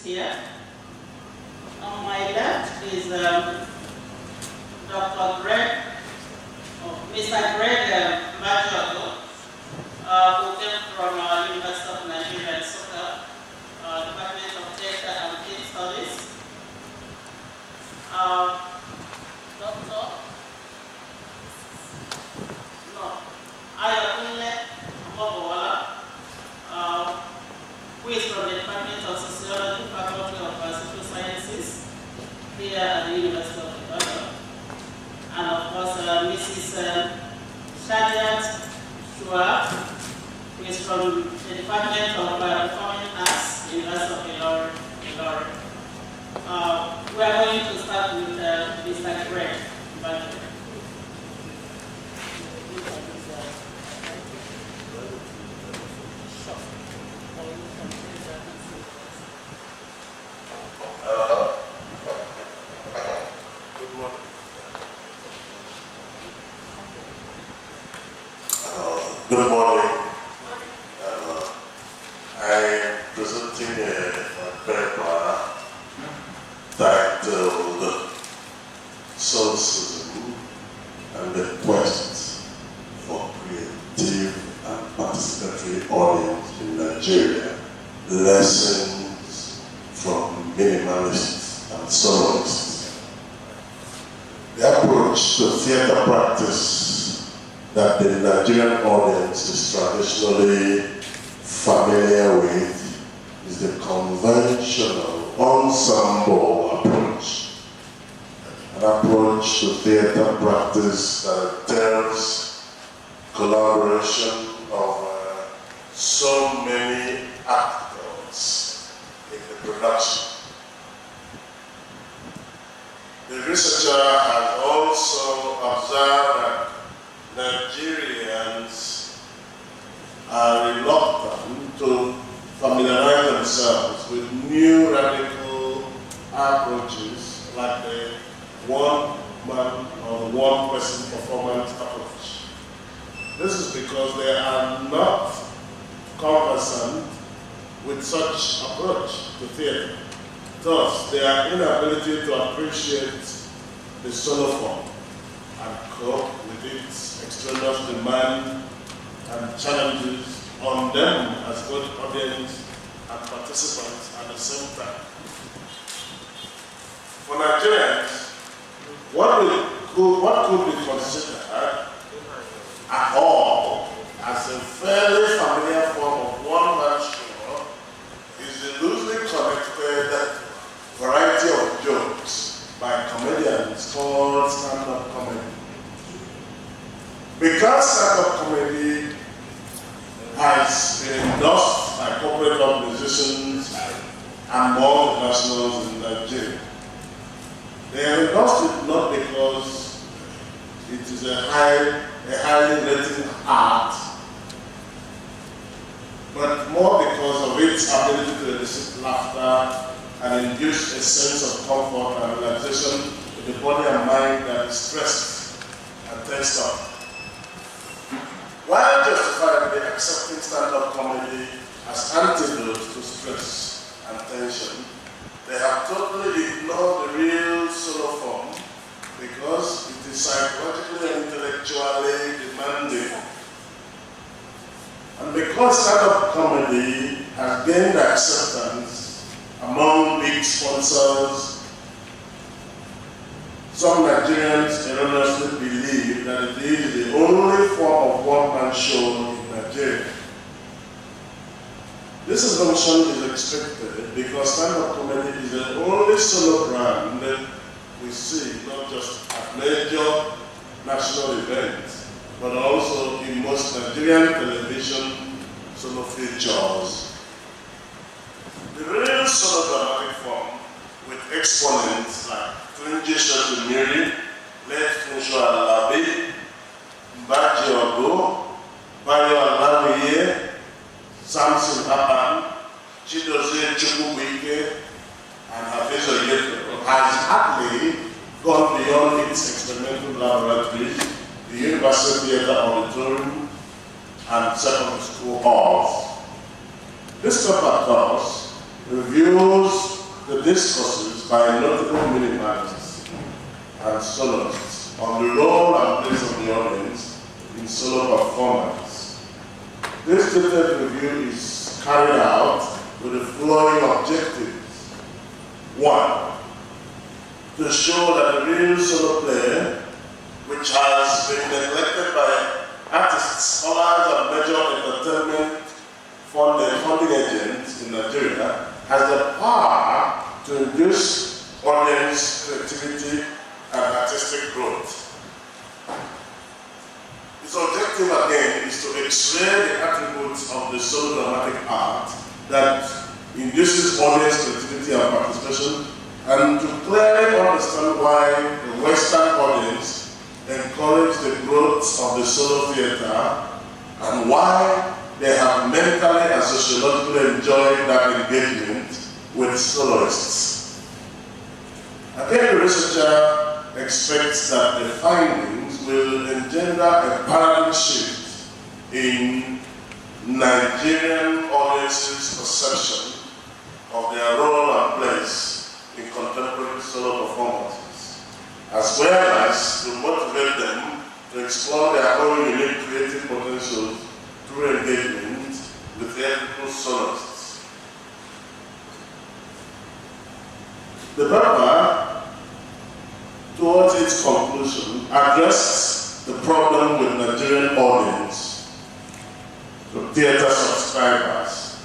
is here. On my left is Dr. Mr. MBajiorgu, who came from University of Nigeria, Nsukka, Department of Theatre and Film Studies. Dr. Ayokunle, Omobowale, who is from the Department of Sociology, Faculty of Social Sciences, here at the University of Ibadan. And of course, Mrs. Shadiat, Shuaib, who is from the Department of Performing Arts, University of Ilorin. We are going to start with Mr. MBajiorgu. Good morning. I am presenting a paper titled Solecism and the Quest for Creative and Participatory Audience in Nigeria, Lessons from Minimalists and Soloists. The approach to theater practice that the Nigerian audience is traditionally familiar with is the conventional ensemble approach. An approach to theater practice that entails collaboration of so many actors in the production. The researcher has also observed that Nigerians are reluctant to familiarize themselves with new radical approaches like the one-man or one-person performance approach. This is because they are not conversant with such approach to theater. Thus, their inability to appreciate the solo form and cope with its extraneous demand and challenges on them as both audience and participants at the same time. For Nigerians, what could be considered at all as a fairly familiar form of one-man show is the loosely connected variety of jokes by comedians called stand-up comedy. Because stand-up comedy has been endorsed by corporate organizations and multinationals in Nigeria, they have endorsed it not because it is a highly rated art, but more because of its ability to elicit laughter and induce a sense of comfort and relaxation to the body and mind that is stressed and tensed up. While justifiably accepting stand-up comedy as antidote to stress and tension, they have totally ignored the real solo form because it is psychologically and intellectually demanding. And because stand-up comedy has gained acceptance among big sponsors, some Nigerians erroneously believe that it is the only form of one-man show in Nigeria. This assumption is expected because stand-up comedy is the only solo brand that we see not just at major national events, but also in most Nigerian television solo features. The real solo dramatic form with exponents like Tunji Let MBajiorgu, Samson Apan, Chidozie Chuku and Hafiz has hardly gone beyond its experimental laboratories, the University Theatre Auditorium, and secondary school halls. This paper course reviews the discourses by notable minimalists and soloists on the role and place of the audience in solo performance. This detailed review is carried out with the following objectives. 1. To show that the real solo play, which has been neglected by artists, scholars, and major entertainment funding agents in Nigeria, has the power to induce audience creativity and artistic growth. Its objective again is to explain the attributes of the solo dramatic art that induces audience creativity and participation, and to clearly understand why the Western audience encourage the growth of the solo theater and why they have mentally and sociologically enjoyed that engagement with soloists. Again, the researcher expects that the findings will engender a paradigm shift in Nigerian audiences' perception of their role and place in contemporary solo performances, as well as to motivate them to explore their own unique creative potentials through engagement with theatrical soloists. The paper, towards its conclusion, addressed the problem with Nigerian audience, the theater subscribers,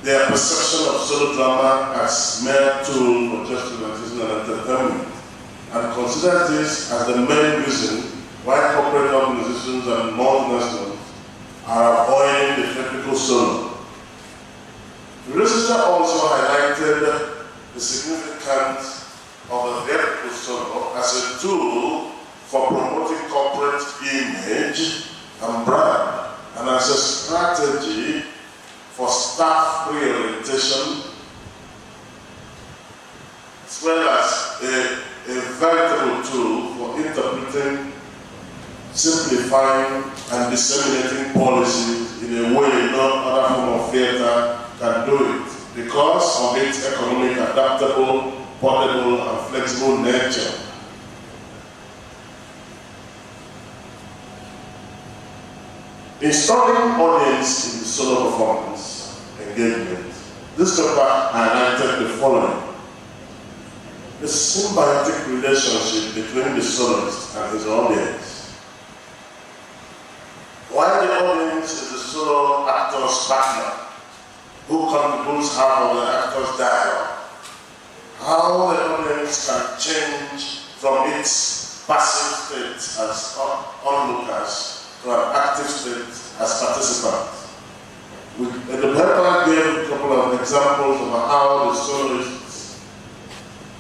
their perception of solo drama as mere tool for just relaxation and entertainment, and considered this as the main reason why corporate organizations and multinationals are avoiding the theatrical solo. The researcher also highlighted the significance of the theatrical solo as a tool for promoting corporate image and brand, and as a strategy for staff reorientation, as well as a veritable tool for interpreting, simplifying, and disseminating policies in a way no other form of theater can do it, because of its economic, adaptable, portable, and flexible nature. In studying audience in the solo performance engagement, this paper highlighted the following: the symbiotic relationship between the soloist and his audience. While the audience is the solo actor's partner, who contributes half of the actor's dialogue, how the audience can change from its passive state as onlookers to an active state as participants. The paper gave a couple of examples of how the soloist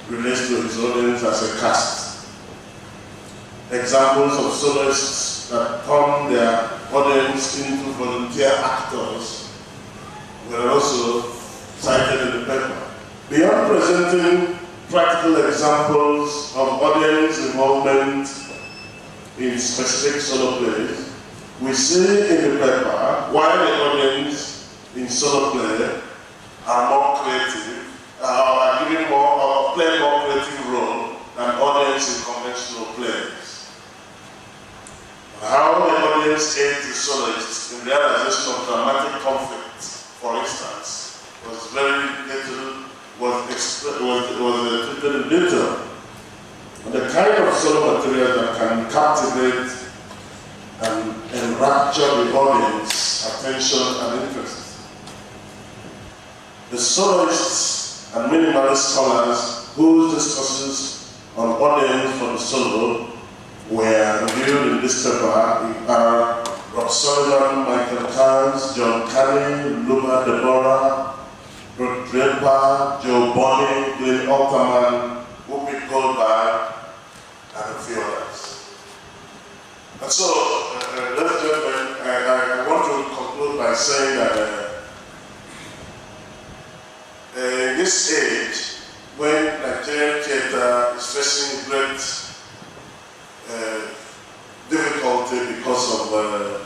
relates to his audience as a cast. Examples of soloists that turn their audience into volunteer actors were also cited in the paper. Beyond presenting practical examples of audience involvement in specific solo plays, we see in the paper why the audience in solo play are more creative, are giving more, or play more creative role than audience in conventional plays. How the audience aids the soloist in realization of dramatic conflict, for instance, was very little, was treated in detail. And the kind of solo material that can captivate and enrapture the audience attention and interest. The soloists and minimalist scholars whose discussions on audience for the solo were reviewed in this paper are Rob Sullivan, Michael Carnes, John Canny, Luma Deborah, Rod Draper, Joe Bonnie, Glenn Alterman, Whoopi Goldberg, and a few others. And so, ladies and gentlemen, I want to conclude by saying that in this age, when Nigerian theater is facing great difficulty because of the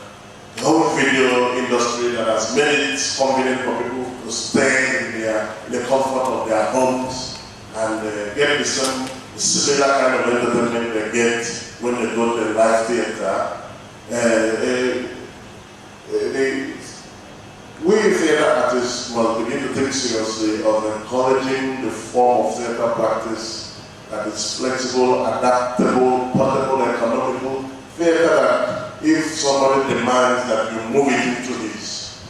home video industry that has made it convenient for people to stay in the comfort of their homes and get the similar kind of entertainment they get when they go to the live theater. We theater artists must begin to think seriously of encouraging the form of theater practice that is flexible, adaptable, portable, economical. Theater that if somebody demands that you move it into his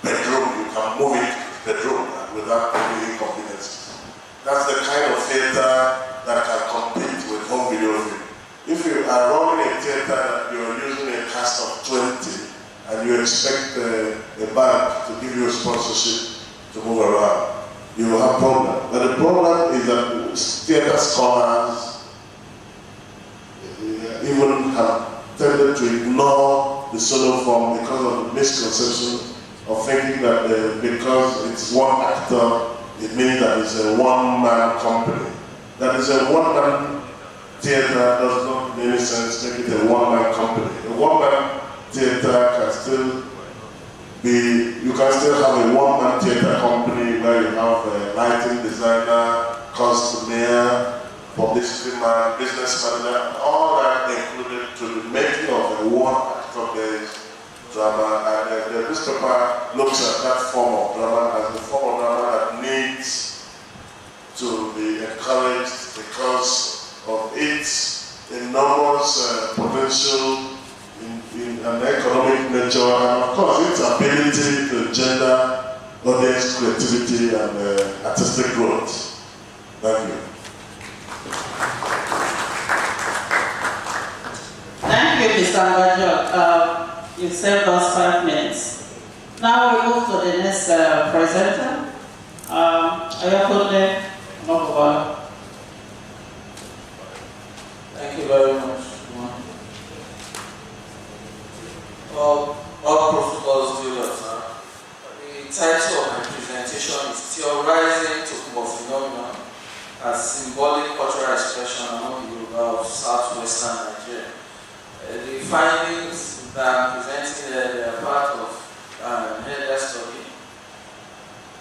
bedroom, you can move it to the bedroom without any inconveniences. That's the kind of theater that can compete with home video film. If you are running a theater that you're using a cast of 20, and you expect a bank to give you a sponsorship to move around, you will have a problem. But the problem is that theater scholars even have tended to ignore the solo form because of the misconception of thinking that because it's one actor, it means that it's a one-man company. That is a one-man theater does not in any sense make it a one-man company. A one-man theater can still be, you can still have a one-man theater company where you have a lighting designer, costumier, publicity man, business manager, all that included to the making of a one-actor-based drama. And the newspaper looks at that form of drama as a form of drama that needs to be encouraged because of its enormous potential in an economic nature, and of course its ability to engender audience creativity and artistic growth. Thank you. Thank you, Mr. MBajiorgu. You saved us 5 minutes. Now we move to the next presenter, Ayokunle, Omobowale. Thank you very much. All protocols due us. The title of my presentation is Theorising Tokunbo Phenomenon as Symbolic Cultural Expression among the Yoruba of Southwestern Nigeria. The findings that I'm presenting there, they are part of a study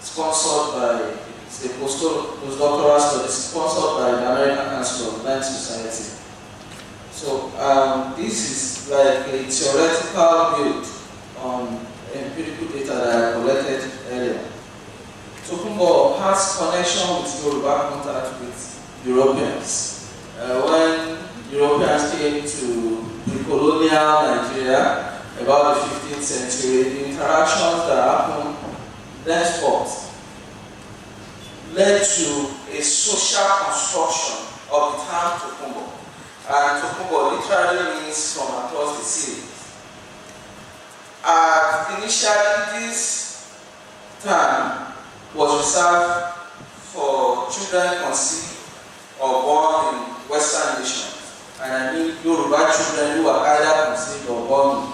sponsored by, it's a postdoctoral study sponsored by the American Council of Blind Society. So this is like a theoretical build on empirical data that I collected earlier. Tokunbo has connection with Yoruba contact with Europeans. When Europeans came to pre-colonial Nigeria about the 15th century, the interactions that happened thenceforth led to a social construction of the term Tokunbo. And Tokunbo literally means from across the sea. Initially, this term was reserved for children conceived or born in Western nations. And I mean Yoruba children who were either conceived or born in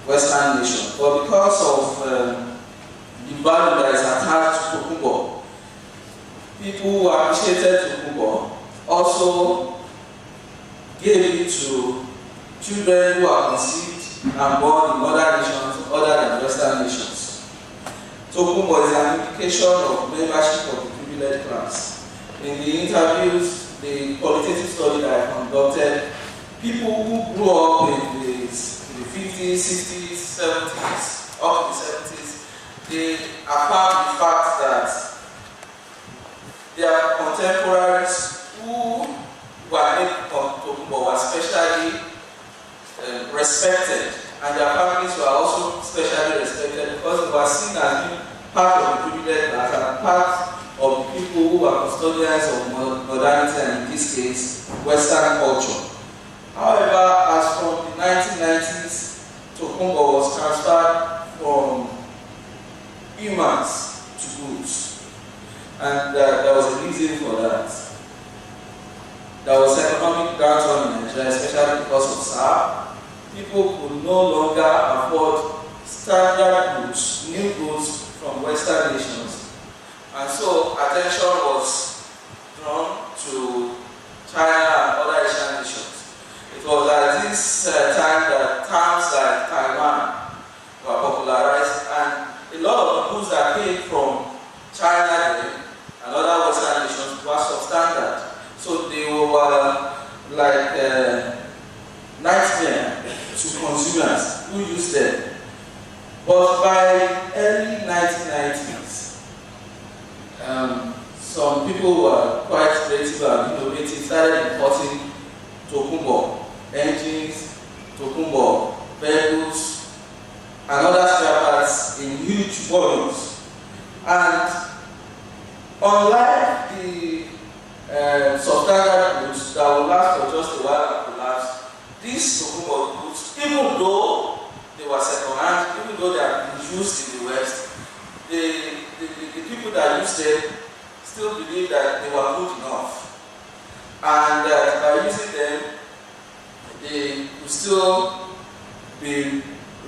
Western nations. But because of the value that is attached to Tokunbo, people who appreciated Tokunbo also gave it to children who are conceived and born in other nations other than Western nations. Tokunbo is an indication of membership of the privileged class. In the interviews, the qualitative study that I conducted, people who grew up in the 50s, 60s, 70s, up to the 70s, they affirm the fact that their contemporaries who were made of Tokunbo were especially respected, and their families were also especially respected because they were seen as being part of the privileged class and part of the people who were custodians of modernity, and in this case, Western culture. However, as from the 1990s, Tokunbo was transferred from humans to goods, and there was a reason for that. There was economic downturn in Nigeria, especially because of SARS. People could no longer afford standard goods, new goods from Western nations. And so attention was drawn to China and other Asian nations. It was at this time that terms like Taiwan were popularized, and a lot of the goods that came from like nightmare to consumers who use them. But by early 1990s, some people who were quite creative and innovative started importing Tokunbo engines, Tokunbo vehicles, and other spare parts in huge volumes. And unlike the substandard goods that will last for just a while and collapse, these Tokunbo goods, even though they were second-hand, even though they have been used in the West, the people that used them still believe that they were good enough. And by using them, they will still be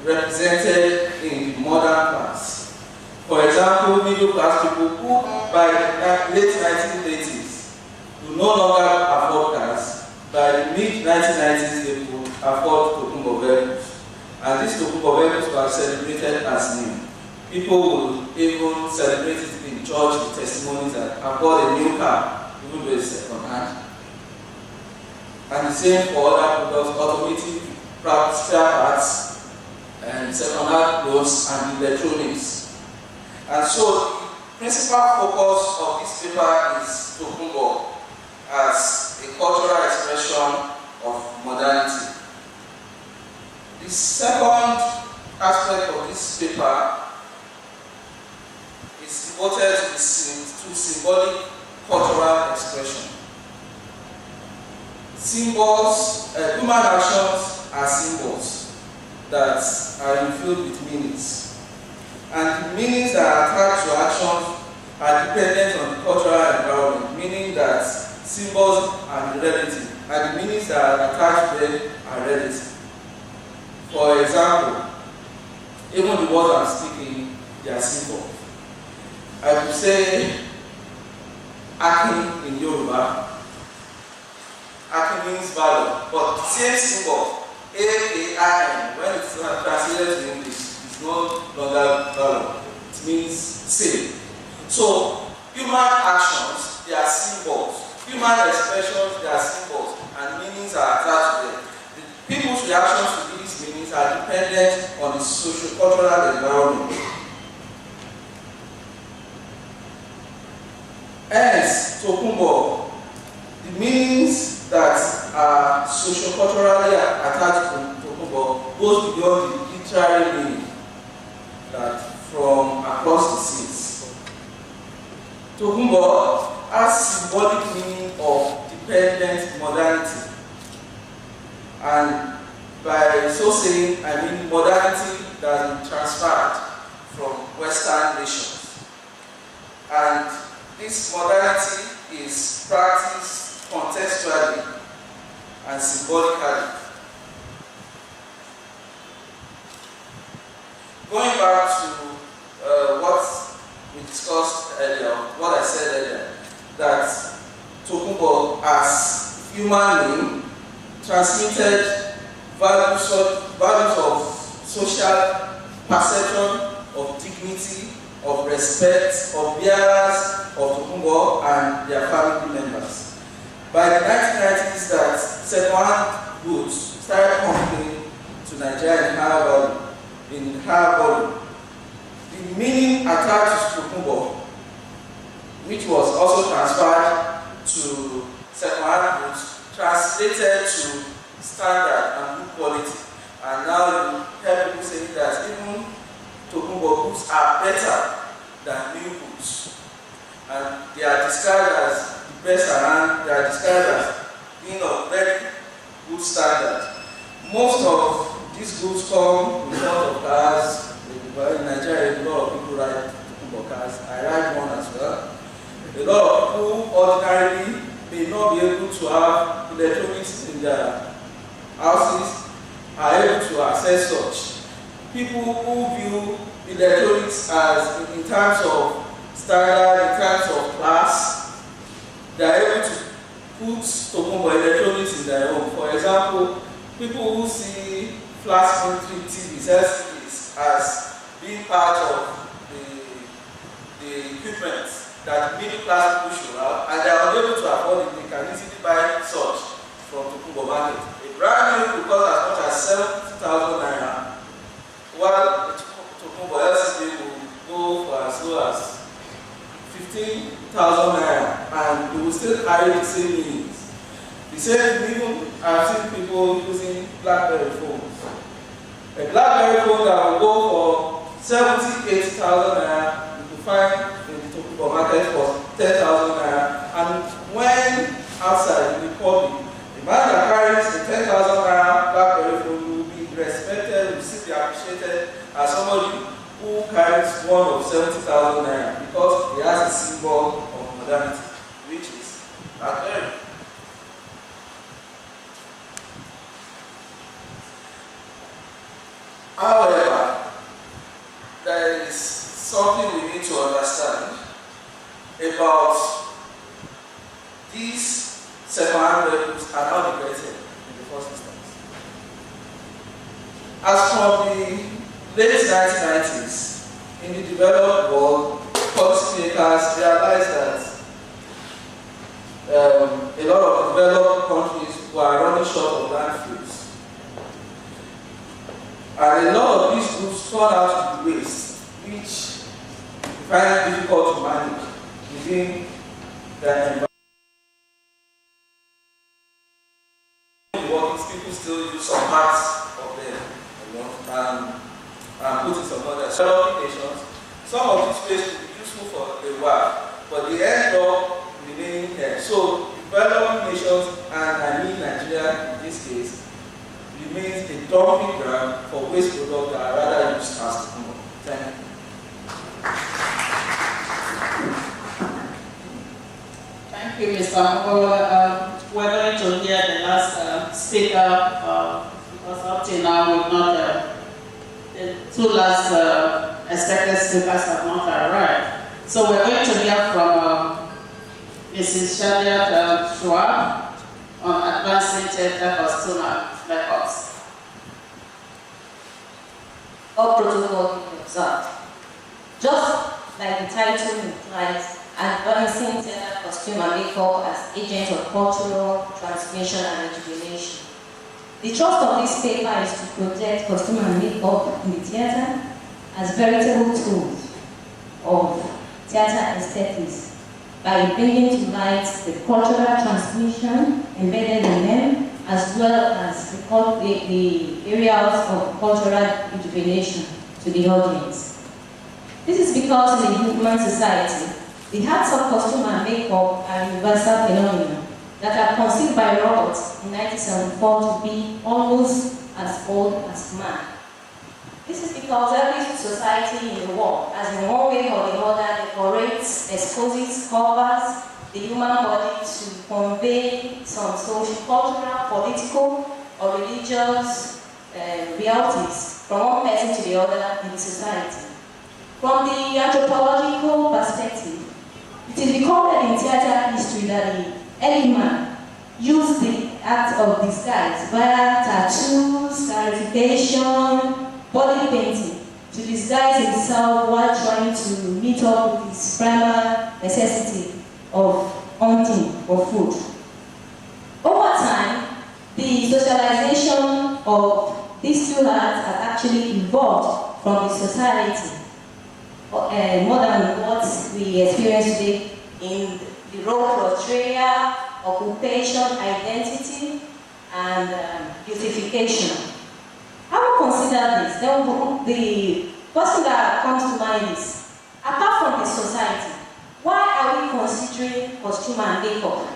represented in the modern class. For example, middle class people who by the late 1980s will no longer afford cars. By the mid-1990s, they could afford Tokunbo vehicles. And these Tokunbo vehicles were celebrated as new. People will even celebrate it in church with testimonies that I bought a new car, even though it's second-hand. And the same for other products, automotive spare parts, and second-hand clothes and electronics. And so the principal focus of this paper is Tokunbo as a cultural expression of modernity. The second aspect of this paper is devoted to symbolic cultural expression. Symbols, human actions are symbols that are infused with meanings. And the meanings that are attached to actions are dependent on the cultural environment, meaning that symbols are relative, and the meanings that are attached to them are relative. For example, even the words I'm speaking, they are symbols. I would say Akin in Yoruba. Akin means valor, but the same symbol, A-A-I-N, when it's translated to English, it's no longer valor. It means same. So, human actions, they are symbols. Human expressions, they are symbols, and meanings are attached to them. The people's reactions to these meanings are dependent on the socio-cultural environment. Hence, Tokunbo, the meanings that are socio-culturally attached to Tokunbo goes beyond the literary meaning that from across the seas. Tokunbo has symbolic meaning of dependent modernity. And by so saying, I mean modernity that has been transferred from Western nations. And this modernity is practiced contextually and symbolically. Going back to what we discussed earlier, what I said earlier, that Tokunbo as human being transmitted values of social perception, of dignity, of respect, of bearers of Tokunbo and their family members. By the 1990s, that second-hand goods started coming to Nigeria in high volume. The meaning attached to Tokunbo, which was also transferred to second-hand goods, translated to standard and good quality. And now you hear people saying that even Tokunbo goods are better than new goods. And they are described as the best around, they are described as being of very good standard. Most of these goods come with a lot of cars. In Nigeria, a lot of people ride Tokunbo cars. I ride one as well. A lot of people ordinarily may not be able to have electronics in their houses, are able to access such. People who view electronics as in terms of standard, in terms of class, they are able to put Tokunbo electronics in their home. For example, people who see flat screen TVs, LCDs as being part of the equipment that middle class people should have, and they are unable to afford it, they can easily buy such from Tokunbo market. A brand new could cost as much as 70,000 naira, while the Tokunbo LCD will go for as low as 15,000 naira, and they will still carry the same means. The same, even I've seen people using BlackBerry phones. A BlackBerry phone that will go for 70,000-80,000 naira, you can find in the Tokunbo market for 10,000 naira. And when outside in the public, the man that carries a 10,000 naira BlackBerry phone will be respected, will still be appreciated as somebody who carries one of 70,000 naira because he has a symbol of modernity, which is BlackBerry. However, there is something we need to understand about these second-hand vehicles are not degraded in the first instance. As from the late 1990s, in the developed world, policymakers realized that a lot of developed countries were running short of landfills. And a lot of these groups turn out to be waste, which we find difficult to manage within the environment. People still use some parts of them, and put in some other developing nations. Some of these places will be useful for a while, but they end up remaining there. So developing nations, and I mean Nigeria in this case, remains a dumping ground for waste products that are rather used as common. Thank you. Thank you, Mr. Omobowale. We're going to hear the last speaker because up till now we've not, the two last expected speakers have not arrived. So we're going to hear from Mrs. Shadiat Shuaib on advancing theatre costume records. All protocol is observed. Just like the title implies, advancing theatre costume and makeup as agents of cultural transmission and rejuvenation. The trust of this paper is to protect costume and makeup in the theatre as veritable tools of theatre aesthetics by bringing to light the cultural transmission embedded in them, as well as the areas of cultural rejuvenation to the audience. This is because in a human society, the arts of costume and makeup are universal phenomena that are conceived by robots in 1974 to be almost as old as man. This is because every society in the world, as in one way or the other, decorates, exposes, covers the human body to convey some social, cultural, political, or religious realities from one person to the other in the society. From the anthropological perspective, it is recorded in theatre history that the early man used the act of disguise via tattoos, scarification, body painting to disguise himself while trying to meet up with his primal necessity of hunting for food. Over time, the socialization of these two arts has actually evolved from the society more than what we experience today in the role portrayal, occupation, identity, and beautification. How we consider this? Then the first thing that comes to mind is, apart from the society, why are we considering costume and makeup?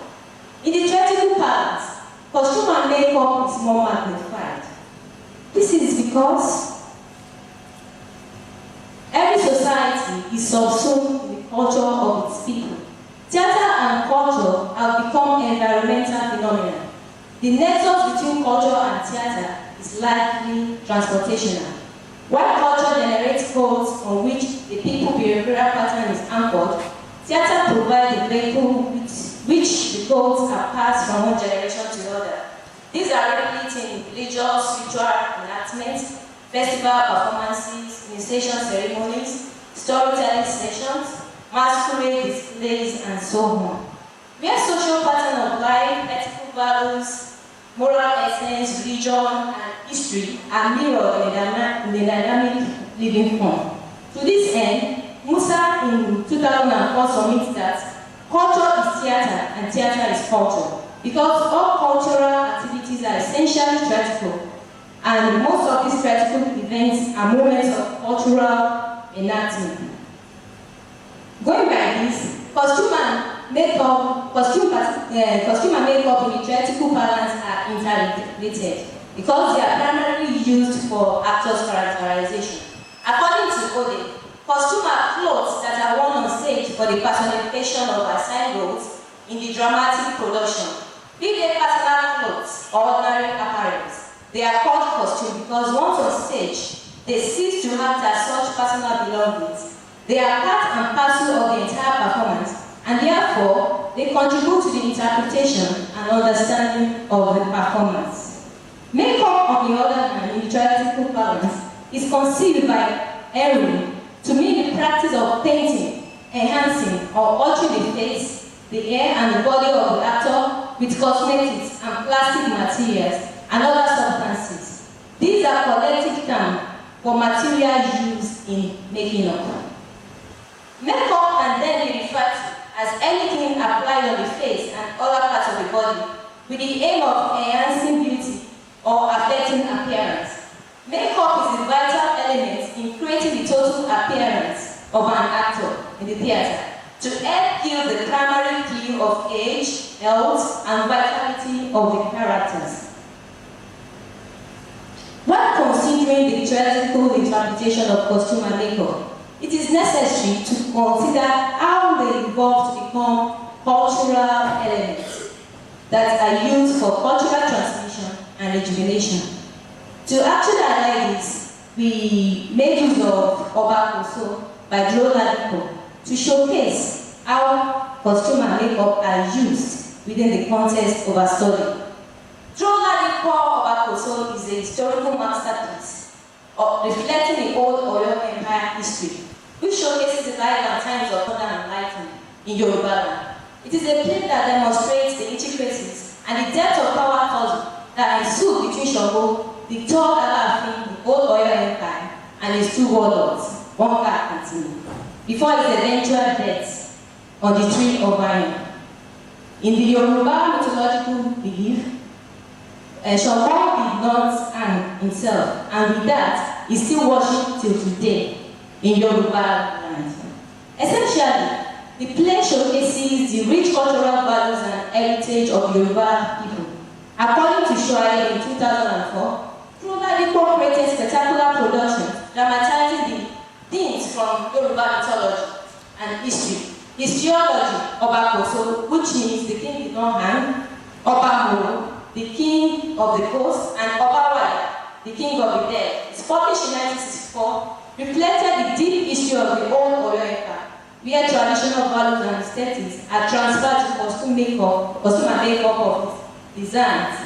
In the theatrical parlance, costume and makeup is more magnified. This is because every society is subsumed in the culture of its people. Theatre and culture have become environmental phenomena. The nexus between culture and theatre is likely transportational. While culture generates codes on which the people behavioral pattern is anchored, theatre provides a vehicle with which the codes are passed from one generation to the other. These are replicated in religious, ritual enactments, festival performances, initiation ceremonies, storytelling sessions, masquerade displays, and so on. Where social pattern of life, ethical values, moral essence, religion, and history are mirrored in a dynamic living form. To this end, Musa in 2004 submits that culture is theater and theater is culture, because all cultural activities are essentially theatrical, and most of these theatrical events are moments of cultural enactment. Going by this, costume and makeup in the theatrical balance are interrelated because they are primarily used for actors' characterization. According to Ode, costume are clothes that are worn on stage for the personification of assigned roles in the dramatic production. Be they personal clothes or ordinary apparels, they are called costume because once on stage, they cease to act as such personal belongings. They are part and parcel of the entire performance, and therefore, they contribute to the interpretation and understanding of the performance. Makeup, on the other hand, in the theatrical balance, is conceived by Erin to mean the practice of painting, enhancing, or altering the face, the hair, and the body of the actor with cosmetics and plastic materials and other substances. These are collective terms for material used in making up. Makeup can then be referred to as anything applied on the face and other parts of the body with the aim of enhancing beauty or affecting appearance. Makeup is the vital element in creating the total appearance of an actor in the theater to help give the primary view of age, health, and vitality of the characters. When considering the theatrical interpretation of costume and makeup, it is necessary to consider how they evolve to become cultural elements that are used for cultural transmission and rejuvenation. To actually highlight this, we made use of Koso by Duro to showcase how costume and makeup are used within the context of a study. Koso is a historical masterpiece reflecting the old Oyo Empire history, which showcases the life and times of modern enlightenment in Yoruba land. It is a play that demonstrates the intricacies and the depth of power puzzle that ensued between Shogo, the third Alaafin, the old Oyo Empire, and his two warlords, Wonka and Timi, before his eventual death on the tree of Iron. In the Yoruba mythological belief, Shogo did not hang himself, and with that, he still worshipped till today in Yoruba land. Essentially, the play showcases the rich cultural values and heritage of Yoruba people. According to Shuaib in 2004, Ladipo created spectacular productions dramatizing the themes from Yoruba mythology and history. Historiology, Koso, which means the king did not hang, Moro, the king of the coast, and Obawale, the king of the dead. It's published in 1964, reflected the deep history of the old Oyo Empire, where traditional values and aesthetics are transferred to costume and makeup of designs.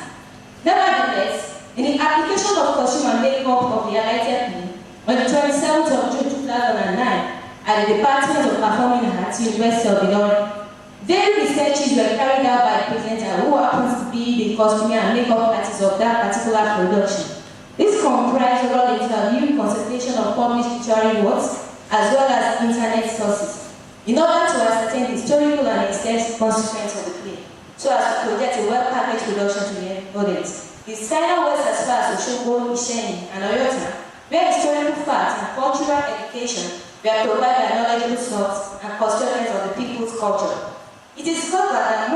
Nevertheless, in the application of costume and makeup of the highlighted play, on the 27th of June 2009, at the Department of Performing Arts, University of Ilorin, various researches were carried out by the presenter who happens to be the costume and makeup artist of that particular production. This comprised oral interview, consultation of published literary works, as well as internet sources, in order to ascertain the historical and aesthetic consequence of the play, so as to project a well-packaged production to the audience. The final went as far as Osogbo, Isheni, and Oyota, where historical facts and cultural education were provided by knowledgeable sources and custodians of the people's culture. It is discovered that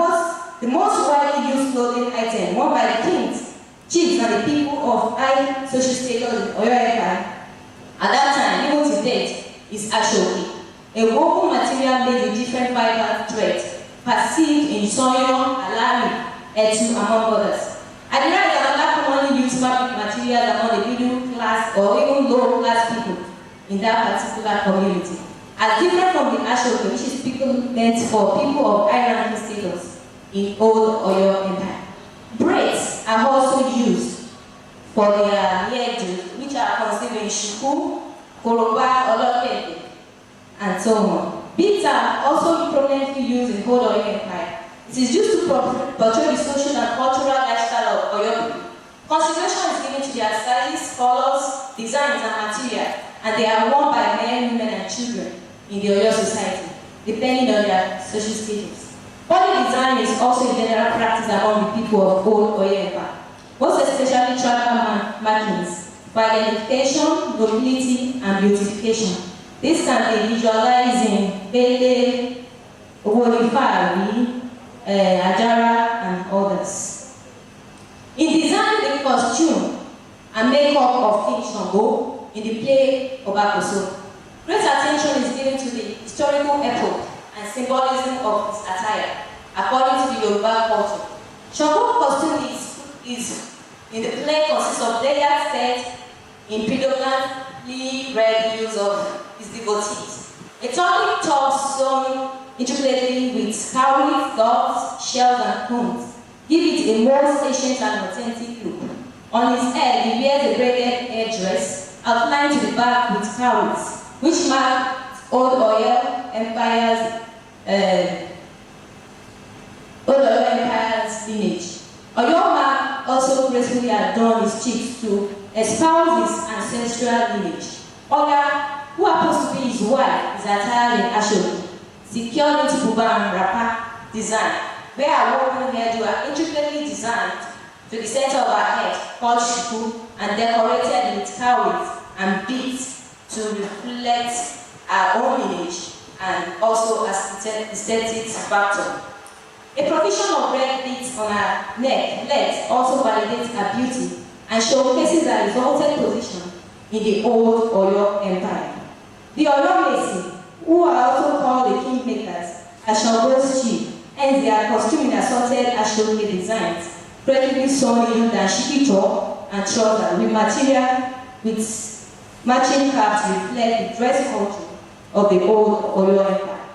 the most widely used clothing item worn by the kings, chiefs, and the people of high social status in Oyo Empire at that time, even to date, is ashoki, a woven material made with different fiber threads, perceived in Soyo, Alari, Etu, among others. At the right, another commonly used fabric material among the middle class or even low class people in that particular community, as different from the ashoki, which is meant for people of high-ranking status in old Oyo Empire. Braids are also used for their hairdos, which are conceived in Chuku, Yoruba, Olapeju, and so on. Beads are also prominently used in old Oyo Empire. It is used to portray the social and cultural lifestyle of Oyo Consideration is given to their styles, colors, designs, and material, and they are worn by men, women, and children in the Oyo society, depending on their social status. Body design is also a general practice among the people of old Oyo Empire, most especially tribal markings for identification, nobility, and beautification. This can be visualized in Bele, Owolifari, Ajara, and others. In designing the costume and makeup of King Shango in the play of Koso, great attention is given to the historical epoch and symbolism of his attire, according to the Yoruba culture. Shango costume is in the play consists of layered set in predominantly red hues of his devotees. A talking top sewn intricately with cowries, dots, shells, and cones give it a more ancient and authentic look. On his head, he wears a braided headdress outlined to the back with cowries, which mark Old Oyo Empire's lineage. Oyo mark also gracefully adorned his cheeks to espouse his ancestral lineage. Oya, who happens to be his wife, is attired in Ashoki, secured into buba and wrapper design, where a woman hairdo are intricately designed to the center of her head, called Chuku, and decorated with cowries and beads to reflect her own lineage and also aesthetic factor. A provision of red beads on her neck, legs also validates her beauty and showcases her exalted position in the old Oyo Empire. The Oyo Mason, who are also called the kingmakers, are Shango's chief, hence their costume in assorted Ashoke designs, creatively sewn in dashiki top and trousers with material with matching caps to reflect the dress culture of the old Oyo Empire.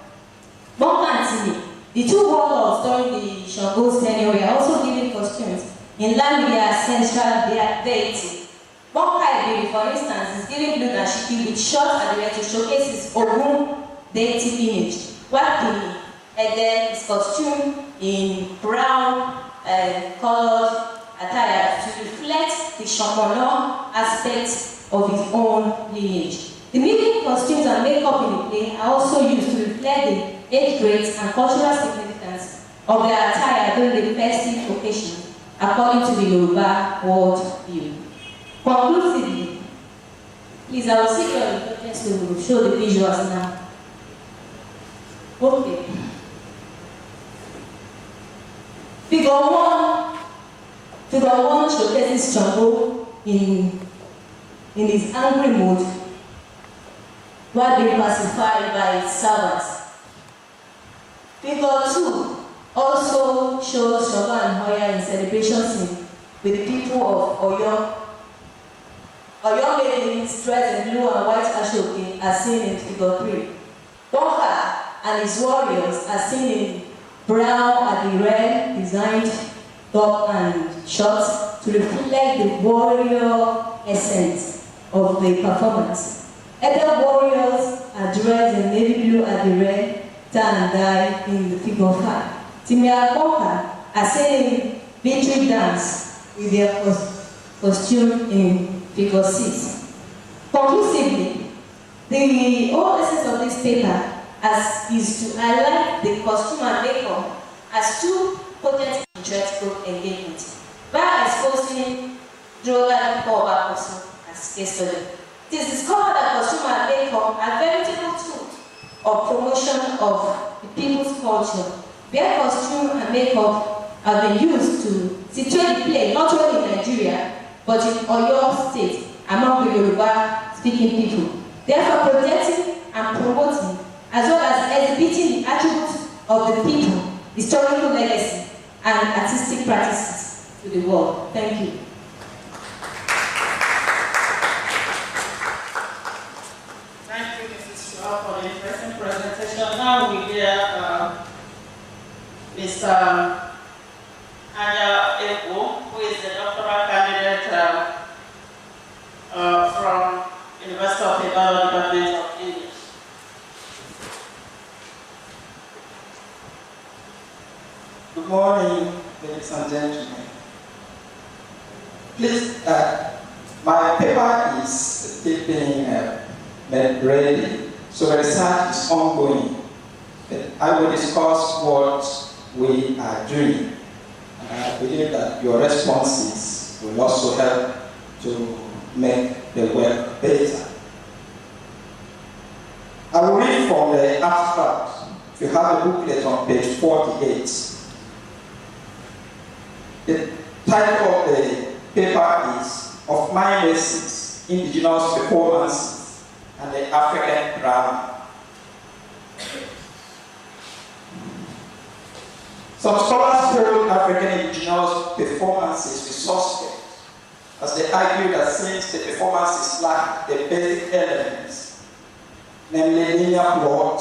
Monkantini, the two warlords during the Shango's tenure were also given costumes in line with their ancestral deity. Monkaibi, for instance, is given blue dashiki with short adhere to showcase his Ogun deity lineage, while the Eden is costumed in brown colored attire to reflect the Shomono aspect of his own lineage. The music, costumes, and makeup in the play are also used to reflect the age grades and cultural significance of their attire during the festive occasion, according to the Yoruba world view. Conclusively, please, I will seek your indulgence to show the visuals now. Okay. Figure one showcases Shango in his angry mood while being pacified by his servants. Figure 2 also shows Shango and Hoya in celebration scene with the people of Oyo. Oyo maidens dressed in blue and white ashoke are seen in figure 3. Bonka and his warriors are seen in brown and red designed top and shorts to reflect the warrior essence of the performance. Other warriors are dressed in navy blue and red, tan and dye in the figure 5. Timia Bonka are seen in victory dance with their costume in figure 6. Conclusively, the whole essence of this paper is to highlight the costume and makeup as two potent theatrical engagements by exposing Duro and Koso as case study. It is discovered that costume and makeup are veritable tools of promotion of the people's culture, where costume and makeup have been used to situate the play not only in Nigeria but in Oyo State among the Yoruba speaking people, therefore protecting and promoting as well as exhibiting the attributes of the people, historical legacy, and artistic practices to the world. Thank you. Thank you, Mrs. Shuaib, for the interesting presentation. Now we hear Mr. Anya U, who is the doctoral candidate from University of Ibadan Department of English. Good morning, ladies and gentlemen. Please, my paper is being made ready, so the research is ongoing. I will discuss what we are doing. I believe that your responses will also help to make the work better. I will read from the abstract. If you have a booklet on page 48. The title of the paper is Of My Lessons, Indigenous Performances and the African Drama. Some scholars hold African indigenous performances with suspect, as they argue that since the performances lack the basic elements, namely linear plot,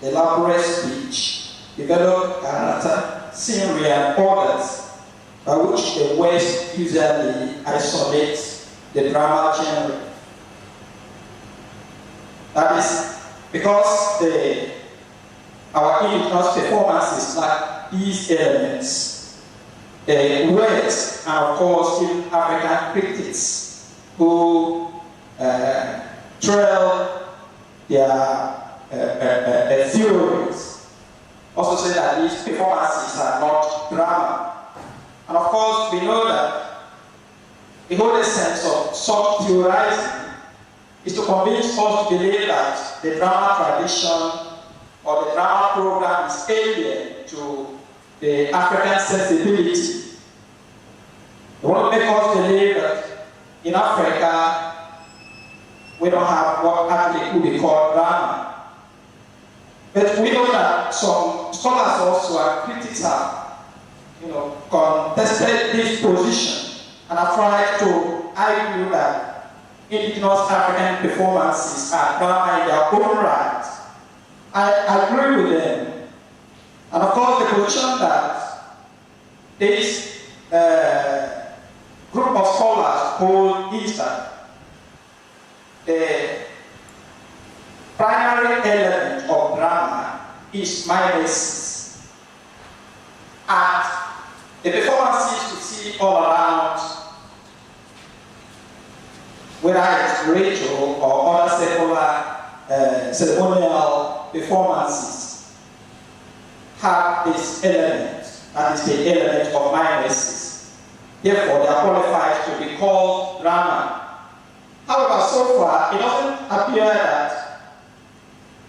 elaborate speech, developed character, scenery, and others, by which the West usually isolates the drama genre. That is because our indigenous performances lack these elements. The West, and of course even African critics who trail their theories, also say that these performances are not drama. And of course, we know that the whole essence of such theorizing is to convince us to believe that the drama tradition or the drama program is alien to the African sensibility. They want to make us believe that in Africa, we don't have what actually could be called drama. But we know that some scholars also are critical, contested this position and have tried to argue that indigenous African performances are drama in their own right. I agree with them. And of course, the position that this group of scholars hold is that the primary element of drama is mimesis. And the performances we see all around, whether it's ritual or other secular ceremonial performances, have this element, that is the element of mimesis. Therefore, they are qualified to be called drama. However, so far, it doesn't appear that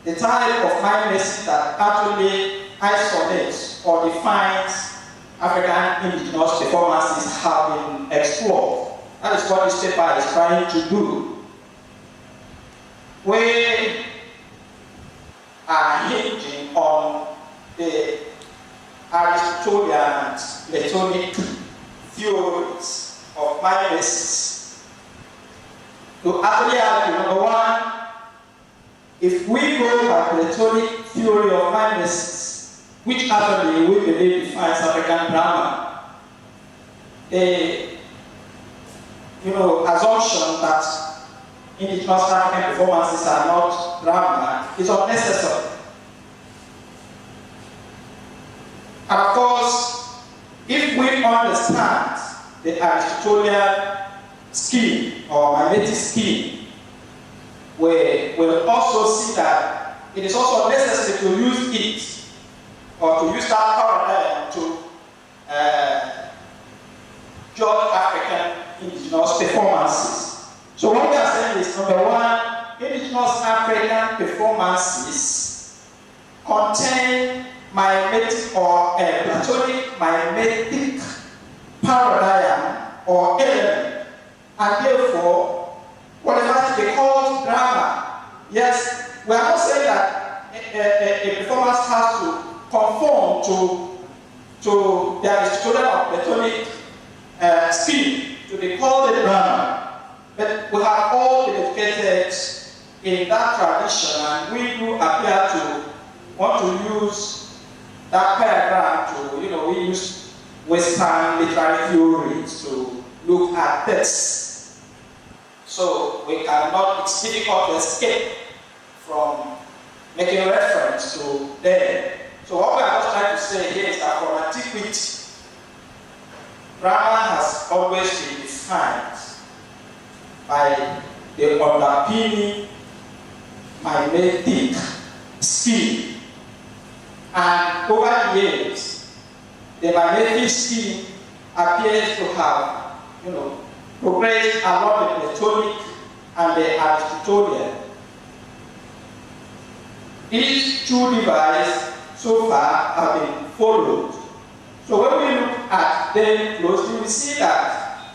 the type of mimesis that actually isolates or defines African indigenous performances have been explored. That is what this paper is trying to do. We are hinging on the Aristotelian and Platonic theories of mimesis to actually argue, number one, if we go by Platonic theory of mimesis, which actually we believe defines African drama, the assumption that indigenous African performances are not drama is unnecessary. And of course, if we understand the Aristotelian scheme or mimetic scheme, we will also see that it is also necessary to use it or to use that paradigm to judge African indigenous performances. So what we are saying is, number one, indigenous African performances contain mimetic or Platonic mimetic paradigm or element, and therefore, whatever they call drama, yes, we are not saying that a performance has to conform to the Aristotelian or Platonic scheme to be called a drama, but we have all been educated in that tradition, and we do appear to want to use that paradigm to, we use Western literary theories to look at texts. So we cannot, it's difficult to escape from making reference to them. So what we are just trying to say here is that from antiquity, drama has always been defined by the underpinning mimetic scheme. And over the years, the mimetic scheme appears to have, progressed along the Platonic and the Aristotelian. These two divides so far have been followed. So when we look at them closely, we see that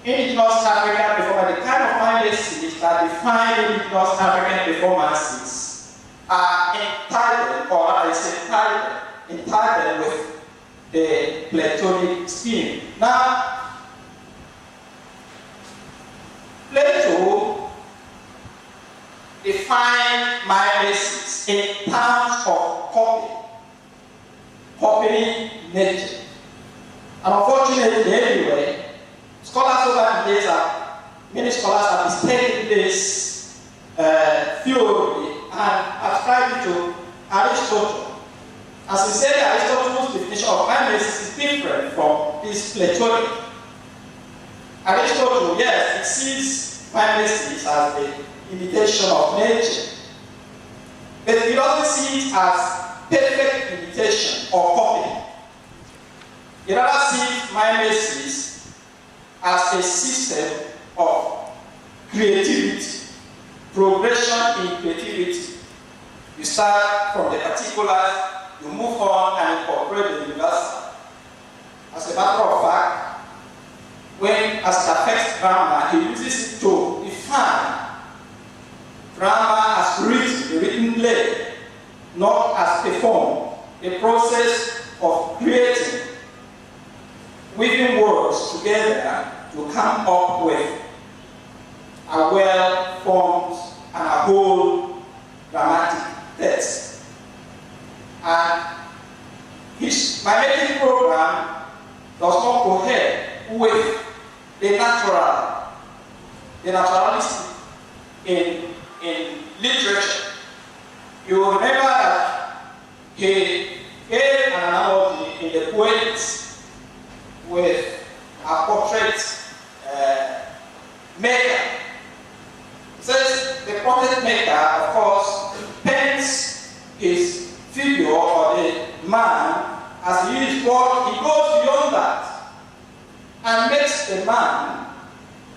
indigenous African performance, the kind of mindedness that define indigenous African performances are entitled, or I say entitled with the Platonic scheme. Now, Plato defined mindedness in terms of copying nature. And unfortunately, anyway, scholars over the years many scholars have mistaken this theory and ascribed it to Aristotle. As we said, Aristotle's definition of mindedness is different from this Platonic. Aristotle, yes, he sees mindedness as the imitation of nature, but he doesn't see it as perfect imitation or copy. He rather sees mindedness as a system of creativity, progression in creativity. You start from the particular, you move on and incorporate the universal. As a matter of fact, when as it affects grammar, he uses it to define grammar as written, the written play, not as performed, a process of creating, weaving words together to come up with a well-formed and a whole dramatic text. And his mimetic program does not cohere with the natural, the naturalistic in literature. You remember that he gave an analogy in the poets with a portrait maker. It says the portrait maker, of course, paints his figure or the man as he is, but he goes beyond that and makes the man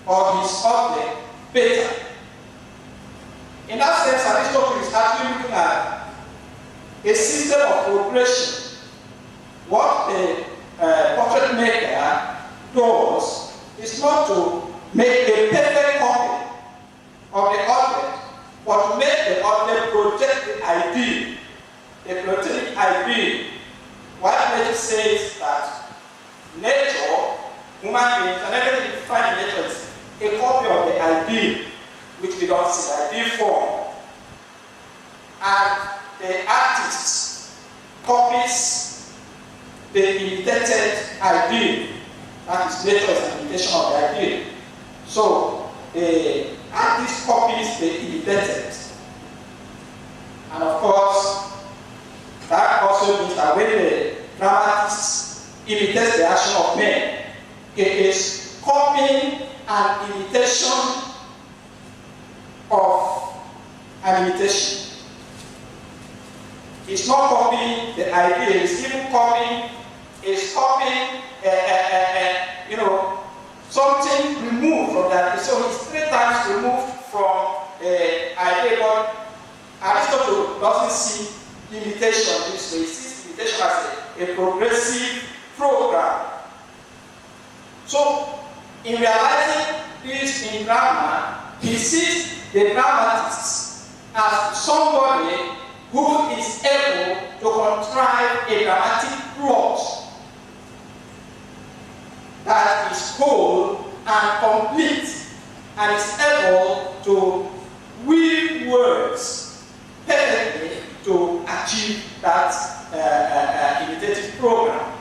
or his object better. In that sense, Aristotle is actually looking at a system of progression. What the portrait maker does is not to make a perfect copy of the object, but to make the object project the ideal, the Platonic ideal. What Plato says that nature, human beings, and everything defined in nature is a copy of the ideal, which we don't see, the ideal form. And the artist copies the imitated ideal. That is, nature is an imitation of the ideal. So the artist copies the imitated. And of course, that also means that when the dramatist imitates the action of men, he is copying an imitation of an imitation. He's not copying the idea, he's even copying, something removed from that. So he's 3 times removed from the idea, but Aristotle doesn't see imitation this way. He sees imitation as a progressive program. So, in realizing this in grammar, he sees the dramatist as somebody who is able to contrive a dramatic plot that is whole and complete and is able to weave words perfectly to achieve that imitative program.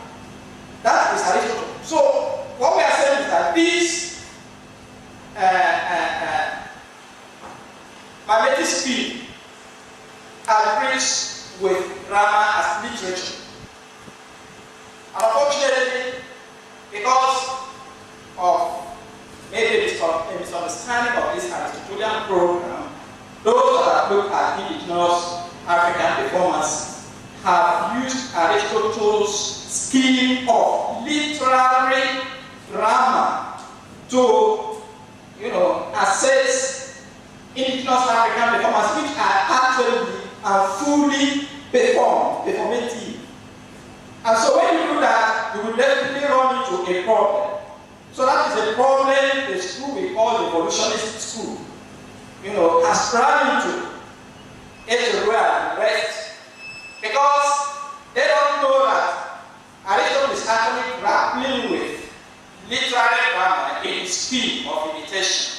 That is Aristotle. So, what we are saying is that this mimetic speed agrees with grammar as literature. And unfortunately, because of Sokoto's scheme of literary grammar to, assess indigenous African performers which are actually and fully performative. And so when you do that, you will definitely run into a problem. So that is a problem the school we call the evolutionist school, has run into everywhere and the rest, because they don't know that Aristotle is actually grappling with literary grammar in its scheme of imitation.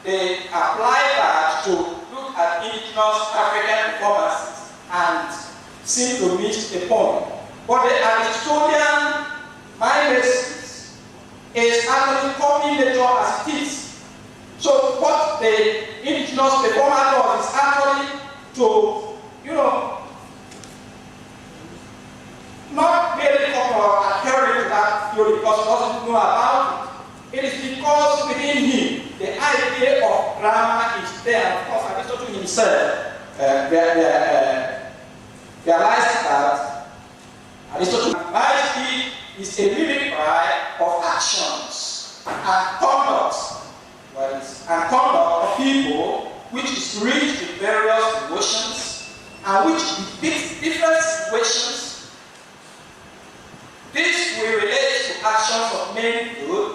They apply that to look at indigenous African performances and seem to miss the point. But the Aristotelian mind basis is actually copying nature as it is. So what the indigenous performer does is actually to, not really copy or adhering to that theory because he doesn't know about it. It is because within him the idea of grammar is there. Of course, Aristotle himself realized that Aristotle is a living cry of actions and conduct, of people, which is rich in various emotions and which depicts different situations. This will relate to actions of men good,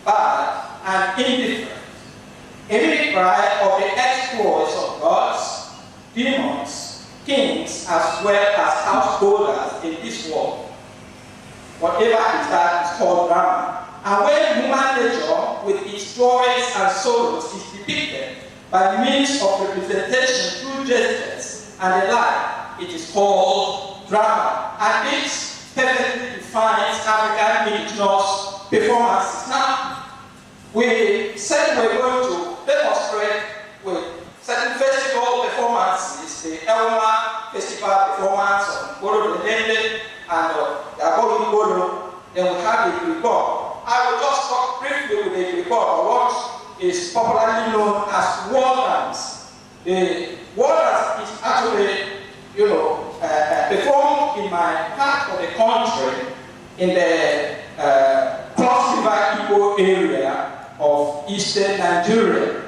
bad, and indifferent. A living cry of the exploits of gods, demons, kings, as well as householders in this world. Whatever is that is called drama. And when human nature, with its joys and sorrows, is depicted by means of representation through gestures and the like, it is called drama. And this perfectly defines African indigenous performances. Now, we said we're going to demonstrate with certain festival performances, the Elma Festival performance of Goro Lende and the Agoro Goro. Then we have the report. I will just talk briefly with the report of what is popularly known as war dance. The war dance is actually, performed in my part of the country in the Cross River Igbo area of eastern Nigeria.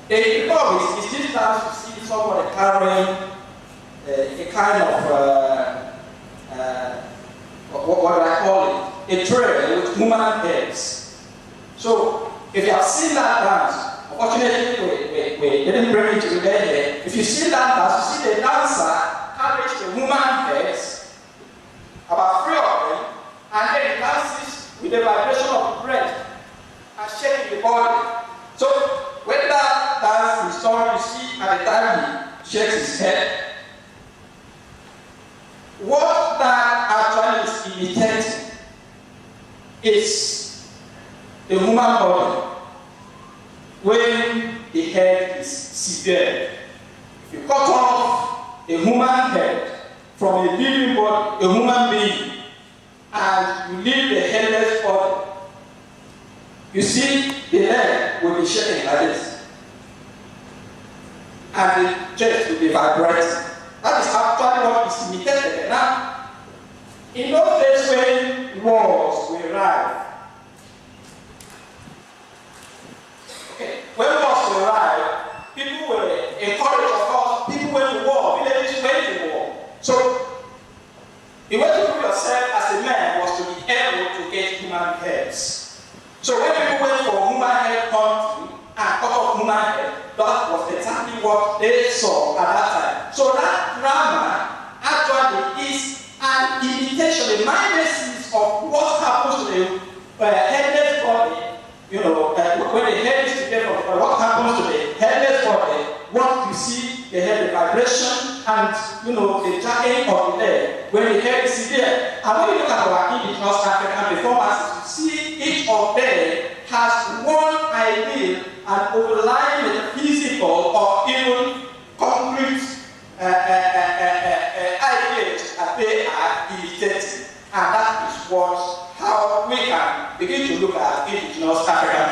The report is this dance you see somebody carrying a kind of what do I call it? A tray with human heads. So, if you have seen that dance, unfortunately we didn't bring it today. If you see that dance, you see the dancer carries the human heads, about 3 of them, and then he dances with the vibration of the breath and shaking the body. So, when that dance is done, you see at the time he shakes his head. What that actually is imitating is the human body when the head is severed. If you cut off a human head from a living body, a human being, and you leave the headless body, you see the leg will be shaking like this, and the chest will be vibrating. That is actually what is imitated. Now, in those days when wars were rife, when wars were rife, people were encouraged, of course, people went to war, villages went to war. So, the way to prove yourself as a man was to be able to get human heads. So when people went for human head hunting and cut off human head, that was exactly what they saw at that time. So that drama actually is an imitation, a mind basis of what happens to the headless body. When the head is together, what happens to the headless body? What you see, the head, the vibration, and the jacking of the leg when the head is there. And when you look at our indigenous African performances, you see each of them has one idea and overlying metaphysical or even concrete ideas that they are imitating. And that is how we can begin to look at indigenous African